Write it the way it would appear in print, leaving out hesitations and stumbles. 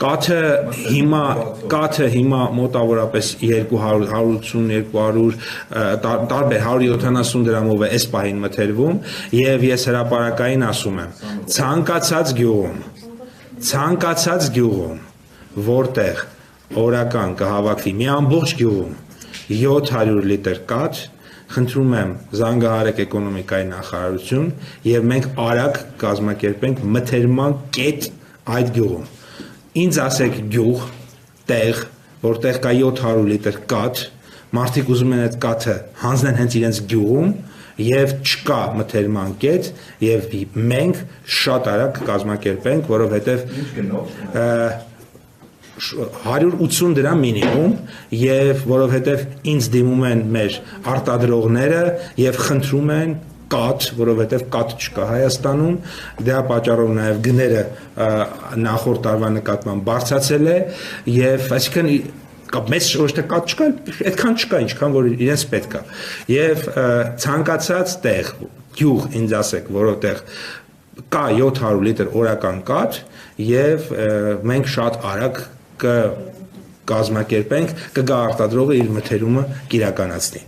Կաթը հիմա մոտավորապես 200-200 տարբեր 170 դրամով է այս պահին մթերվում եւ ես հրապարակային ասում եմ ցանկացած գյուղում որտեղ օրական կհավաքվի մի ամբողջ գյուղում 700 լիտր կաթ խնդրում եմ զանգահարեք էկոնոմիկայի նախարարություն եւ մենք արագ կազմակերպենք մթերման կետ այդ գյուղում ինձ ասեք գյուղ տեղ որտեղ կա 700 լիտր կաթ մարդիկ ուզում են այդ կաթը հանձնեն հենց իրենց գյուղում եւ չկա մթերման կետ եւ մենք շատ արագ կազմակերպենք որովհետեւ 180 դրամ մինիմում եւ որովհետեւ ինձ դիմում են մեր արտադրողները եւ խնդրում են կաթ, որովհետեւ կաթ չկա Հայաստանում, դրա պատճառով նաեւ գները նախորդ տարվա նկատմամբ բարձրացել է եւ այսինքն մեծ ոչ թե կաթ չկա, այդքան չկա, ինչքան որ իրենց պետք է։ Եվ ցանկացած տեղ, գյուղ ինձ ասեք, որովհետեւ կա 700 լիտր օրական կաթ եւ մենք շատ արագ կազմակերպենք, կգա արտադրողը իր մթերումը կիրականացնի։